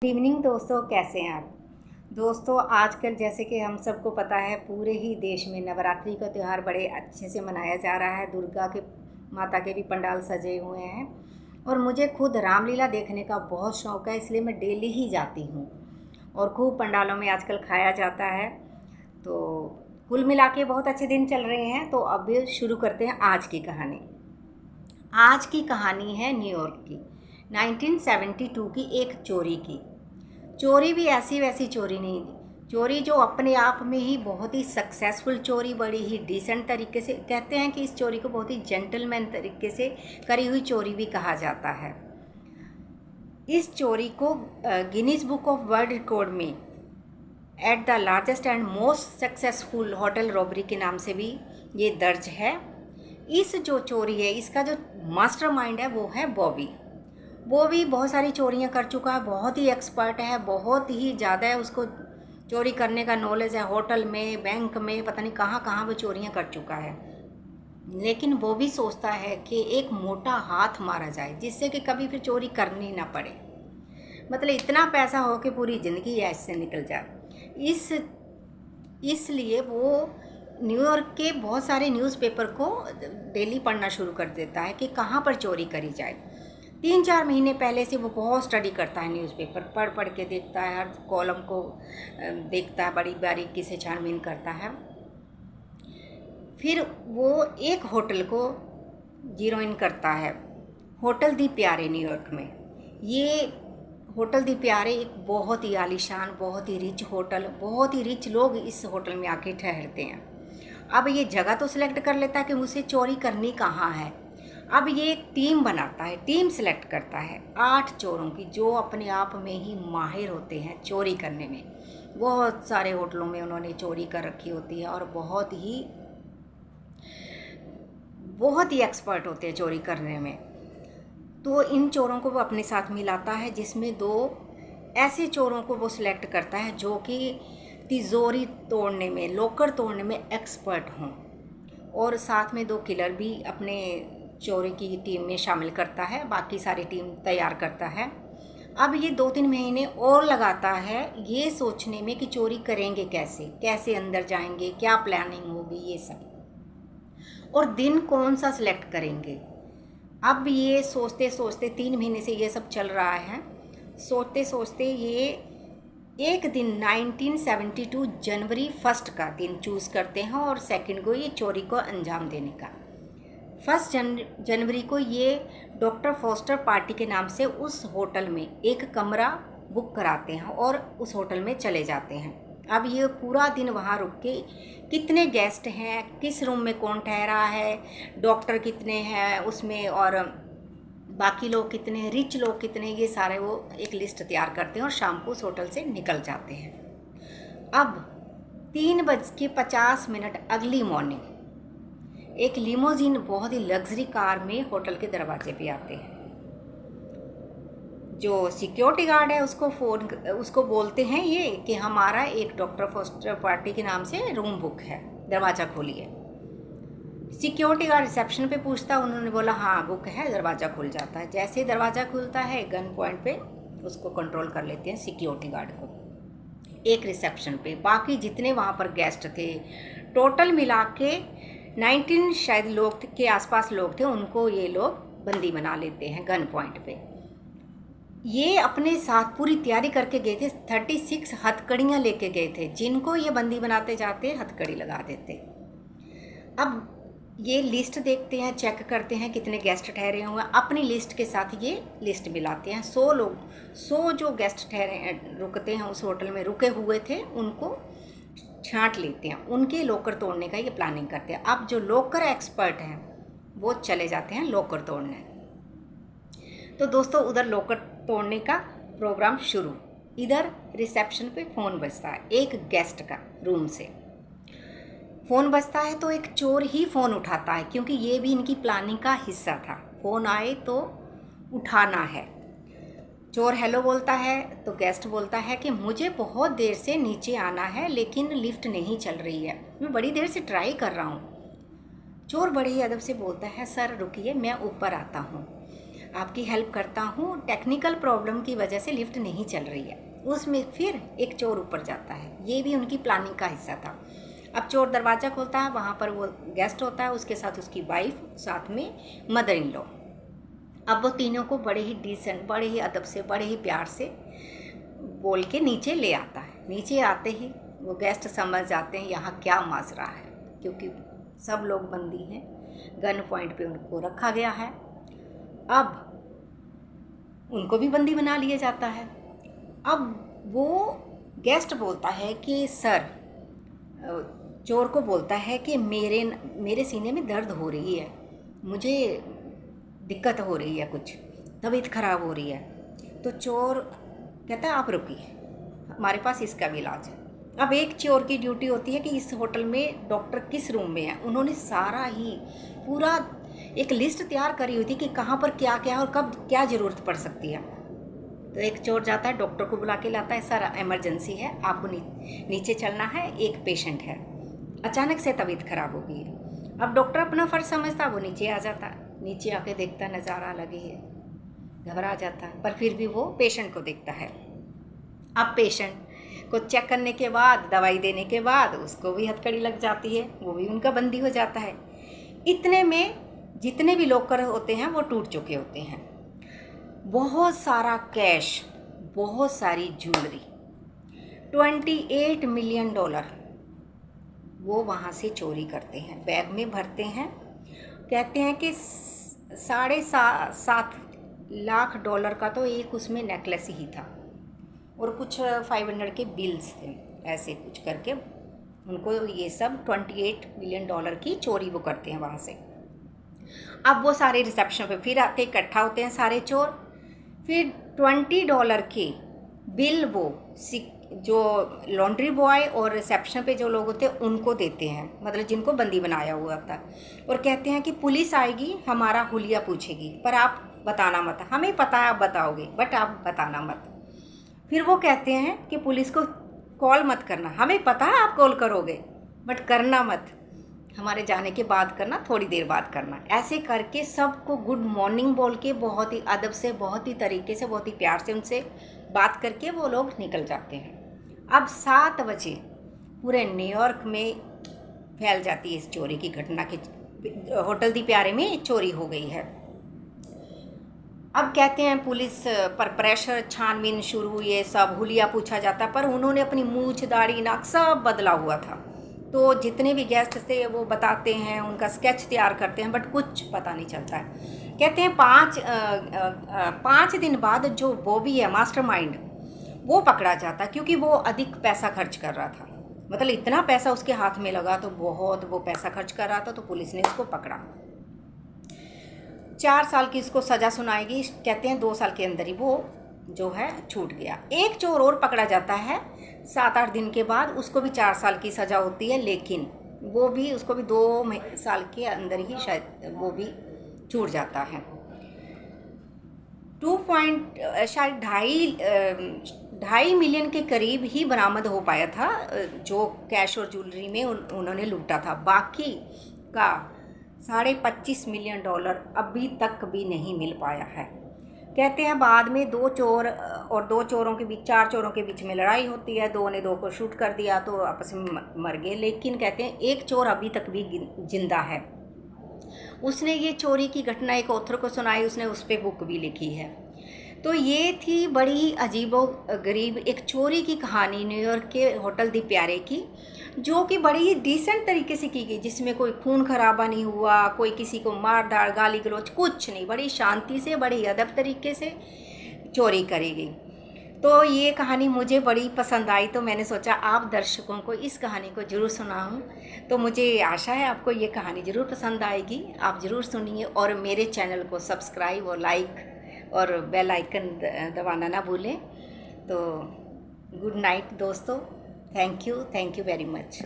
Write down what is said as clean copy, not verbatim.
Good evening दोस्तों, कैसे हैं आप। दोस्तों, आजकल जैसे कि हम सबको पता है, पूरे ही देश में नवरात्रि का त्यौहार बड़े अच्छे से मनाया जा रहा है। दुर्गा के माता के भी पंडाल सजे हुए हैं और मुझे खुद रामलीला देखने का बहुत शौक़ है, इसलिए मैं डेली ही जाती हूँ और खूब पंडालों में आजकल खाया जाता है। तो कुल मिला के बहुत अच्छे दिन चल रहे हैं। तो अब शुरू करते हैं आज की कहानी। आज की कहानी है न्यूयॉर्क की 1972 की एक चोरी की। चोरी भी ऐसी वैसी चोरी नहीं, चोरी जो अपने आप में ही बहुत ही सक्सेसफुल चोरी, बड़ी ही डिसेंट तरीके से, कहते हैं कि इस चोरी को बहुत ही जेंटलमैन तरीके से करी हुई चोरी भी कहा जाता है। इस चोरी को Guinness book of world record में at the largest and most successful hotel robbery के नाम से भी ये दर्ज है। इस जो चोरी है, इसका जो मास्टरमाइंड है वो है बॉबी। बॉबी बहुत सारी चोरियां कर चुका है, बहुत ही एक्सपर्ट है, बहुत ही ज़्यादा है उसको चोरी करने का नॉलेज है। होटल में, बैंक में, पता नहीं कहाँ कहाँ वो चोरियां कर चुका है। लेकिन बॉबी सोचता है कि एक मोटा हाथ मारा जाए जिससे कि कभी फिर चोरी करनी ना पड़े, मतलब इतना पैसा हो कि पूरी ज़िंदगी ऐसे निकल जाए। इसलिए वो न्यूयॉर्क के बहुत सारे न्यूज़पेपर को डेली पढ़ना शुरू कर देता है कि कहाँ पर चोरी करी जाए। 3-4 महीने पहले से वो बहुत स्टडी करता है, न्यूज़पेपर पढ़ पढ़ के देखता है, हर कॉलम को देखता है, बड़ी बारीकी से छानबीन करता है। फिर वो एक होटल को जीरो इन करता है, होटल दी प्यारे न्यूयॉर्क में। ये होटल दी प्यारे एक बहुत ही आलीशान, बहुत ही रिच होटल, बहुत ही रिच लोग इस होटल में आके ठहरते हैं। अब ये जगह तो सिलेक्ट कर लेता है कि मुझे चोरी करनी कहाँ है। अब ये एक टीम बनाता है, टीम सिलेक्ट करता है 8 चोरों की, जो अपने आप में ही माहिर होते हैं चोरी करने में। बहुत सारे होटलों में उन्होंने चोरी कर रखी होती है और बहुत ही एक्सपर्ट होते हैं चोरी करने में। तो इन चोरों को वो अपने साथ मिलाता है, जिसमें 2 ऐसे चोरों को वो सिलेक्ट करता है जो कि तिजोरी तोड़ने में, लॉकर तोड़ने में एक्सपर्ट हों, और साथ में 2 किलर भी अपने चोरी की टीम में शामिल करता है। बाकी सारी टीम तैयार करता है। अब ये 2-3 महीने और लगाता है ये सोचने में कि चोरी करेंगे कैसे, कैसे अंदर जाएंगे, क्या प्लानिंग होगी, ये सब, और दिन कौन सा सिलेक्ट करेंगे। अब ये सोचते सोचते 3 महीने से ये सब चल रहा है। सोचते सोचते ये एक दिन 1972 जनवरी 1 का दिन चूज़ करते हैं और 2 को ये चोरी को अंजाम देने का। 1 जनवरी को ये डॉक्टर फॉस्टर पार्टी के नाम से उस होटल में एक कमरा बुक कराते हैं और उस होटल में चले जाते हैं। अब ये पूरा दिन वहाँ रुक के कितने गेस्ट हैं, किस रूम में कौन ठहरा है, डॉक्टर कितने हैं उसमें, और बाकी लोग कितने, रिच लोग कितने, ये सारे वो एक लिस्ट तैयार करते हैं और शाम को उस होटल से निकल जाते हैं। अब 3:50 अगली मॉर्निंग एक लिमोजिन बहुत ही लग्जरी कार में होटल के दरवाजे पे आते हैं। जो सिक्योरिटी गार्ड है उसको बोलते हैं ये कि हमारा एक डॉक्टर फॉस्टर पार्टी के नाम से रूम बुक है, दरवाज़ा खोलिए। सिक्योरिटी गार्ड रिसेप्शन पे पूछता, उन्होंने बोला हाँ बुक है, दरवाज़ा खुल जाता है। जैसे ही दरवाज़ा खुलता है, गन पॉइंट पे उसको कंट्रोल कर लेते हैं सिक्योरिटी गार्ड को, एक रिसेप्शन पे। बाकी जितने वहाँ पर गेस्ट थे, टोटल मिला के 19 शायद लोग के आसपास लोग थे, उनको ये लोग बंदी बना लेते हैं गन पॉइंट पे। ये अपने साथ पूरी तैयारी करके गए थे, 36 हथकड़ियाँ लेके गए थे, जिनको ये बंदी बनाते जाते हथकड़ी लगा देते। अब ये लिस्ट देखते हैं, चेक करते हैं कितने गेस्ट ठहरे हुए हैं, अपनी लिस्ट के साथ ये लिस्ट मिलाते हैं। 100 जो गेस्ट रुकते हैं उस होटल में, रुके हुए थे, उनको छांट लेते हैं, उनके लॉकर तोड़ने का ये प्लानिंग करते हैं। अब जो लॉकर एक्सपर्ट हैं वो चले जाते हैं लॉकर तोड़ने। तो दोस्तों, उधर लॉकर तोड़ने का प्रोग्राम शुरू। इधर रिसेप्शन पे फ़ोन बजता है, एक गेस्ट का रूम से फ़ोन बजता है। तो एक चोर ही फ़ोन उठाता है, क्योंकि ये भी इनकी प्लानिंग का हिस्सा था, फ़ोन आए तो उठाना है। चोर हेलो बोलता है तो गेस्ट बोलता है कि मुझे बहुत देर से नीचे आना है, लेकिन लिफ्ट नहीं चल रही है, मैं बड़ी देर से ट्राई कर रहा हूँ। चोर बड़े ही अदब से बोलता है, सर रुकिए, मैं ऊपर आता हूँ। आपकी हेल्प करता हूँ, टेक्निकल प्रॉब्लम की वजह से लिफ्ट नहीं चल रही है। उसमें फिर एक चोर ऊपर जाता है, ये भी उनकी प्लानिंग का हिस्सा था। अब चोर दरवाज़ा खोलता है, वहाँ पर वो गेस्ट होता है, उसके साथ उसकी वाइफ, साथ में मदर इन लॉ। अब वो तीनों को बड़े ही डिसेंट, बड़े ही अदब से, बड़े ही प्यार से बोल के नीचे ले आता है। नीचे आते ही वो गेस्ट समझ जाते हैं यहाँ क्या माजरा है, क्योंकि सब लोग बंदी हैं, गन पॉइंट पे उनको रखा गया है। अब उनको भी बंदी बना लिया जाता है। अब वो गेस्ट बोलता है कि सर, चोर को बोलता है कि मेरे सीने में दर्द हो रही है, मुझे दिक्कत हो रही है, कुछ तबीयत ख़राब हो रही है। तो चोर कहता है आप रुकिए, हमारे पास इसका भी इलाज है। अब एक चोर की ड्यूटी होती है कि इस होटल में डॉक्टर किस रूम में है। उन्होंने सारा ही पूरा एक लिस्ट तैयार करी हुई थी कि कहाँ पर क्या क्या और कब क्या ज़रूरत पड़ सकती है। तो एक चोर जाता है, डॉक्टर को बुला के लाता है, सर इमरजेंसी है, आपको नीचे चलना है, एक पेशेंट है, अचानक से तबीयत ख़राब हो गई है। अब डॉक्टर अपना फ़र्ज समझता है, वो नीचे आ जाता है। नीचे आके देखता नज़ारा अलग ही है, घबरा जाता है, पर फिर भी वो पेशेंट को देखता है। अब पेशेंट को चेक करने के बाद, दवाई देने के बाद उसको भी हथकड़ी लग जाती है, वो भी उनका बंदी हो जाता है। इतने में जितने भी लॉकर होते हैं वो टूट चुके होते हैं। बहुत सारा कैश, बहुत सारी ज्वेलरी, $28 मिलियन वो वहाँ से चोरी करते हैं, बैग में भरते हैं। कहते हैं कि $7.5 लाख का तो एक उसमें नेकलेस ही था, और कुछ 500 के बिल्स थे। ऐसे कुछ करके उनको ये सब $28 मिलियन की चोरी वो करते हैं वहाँ से। अब वो सारे रिसेप्शन पे फिर आके इकट्ठा होते हैं सारे चोर, फिर $20 के बिल वो जो लॉन्ड्री बॉय और रिसेप्शन पे जो लोग होते हैं उनको देते हैं, मतलब जिनको बंदी बनाया हुआ था, और कहते हैं कि पुलिस आएगी, हमारा हुलिया पूछेगी, पर आप बताना मत, हमें पता है आप बताओगे, बट आप बताना मत। फिर वो कहते हैं कि पुलिस को कॉल मत करना, हमें पता है आप कॉल करोगे, बट करना मत, हमारे जाने के बाद करना, थोड़ी देर बाद करना। ऐसे करके सबको गुड मॉर्निंग बोल के बहुत ही अदब से, बहुत ही तरीके से, बहुत ही प्यार से उनसे बात करके वो लोग निकल जाते हैं। अब 7 बजे पूरे न्यूयॉर्क में फैल जाती है इस चोरी की घटना कि होटल दी प्यारे में चोरी हो गई है। अब कहते हैं पुलिस पर प्रेशर, छानबीन शुरू हुई है, सब हुलिया पूछा जाता, पर उन्होंने अपनी मूछ, दाढ़ी, नाक सब बदला हुआ था। तो जितने भी गेस्ट थे वो बताते हैं, उनका स्केच तैयार करते हैं, बट कुछ पता नहीं चलता है। कहते हैं 5 दिन बाद जो बॉबी है मास्टरमाइंड, वो पकड़ा जाता, क्योंकि वो अधिक पैसा खर्च कर रहा था, मतलब इतना पैसा उसके हाथ में लगा, तो बहुत वो पैसा खर्च कर रहा था, तो पुलिस ने उसको पकड़ा। 4 साल की इसको सज़ा सुनाएगी, कहते हैं 2 साल के अंदर ही वो जो है छूट गया। एक चोर और पकड़ा जाता है 7-8 दिन के बाद, उसको भी 4 साल की सज़ा होती है, लेकिन वो भी, उसको भी 2 साल के अंदर ही शायद वो भी छूट जाता है। 2.5 मिलियन के करीब ही बरामद हो पाया था जो कैश और ज्वेलरी में उन्होंने लूटा था। बाकी का $25.5 मिलियन अभी तक भी नहीं मिल पाया है। कहते हैं बाद में 2 चोर और 2 चोरों के बीच, 4 चोरों के बीच में लड़ाई होती है, 2 ने 2 को शूट कर दिया तो आपस में मर गए। लेकिन कहते हैं एक चोर अभी तक भी जिंदा है। उसने ये चोरी की घटना एक ऑथर को सुनाई, उसने उस पर बुक भी लिखी है। तो ये थी बड़ी अजीबो गरीब एक चोरी की कहानी न्यूयॉर्क के होटल दी प्यारे की, जो कि बड़ी ही डिसेंट तरीके से की गई, जिसमें कोई खून खराबा नहीं हुआ, कोई किसी को मार धाड़, गाली गलौज कुछ नहीं, बड़ी शांति से, बड़ी अदब तरीके से चोरी करी गई। तो ये कहानी मुझे बड़ी पसंद आई, तो मैंने सोचा आप दर्शकों को इस कहानी को ज़रूर सुनाऊं। तो मुझे आशा है आपको ये कहानी ज़रूर पसंद आएगी, आप ज़रूर सुनिए, और मेरे चैनल को सब्सक्राइब और लाइक और बेल आइकन दबाना ना भूलें। तो गुड नाइट दोस्तों, थैंक यू वेरी मच।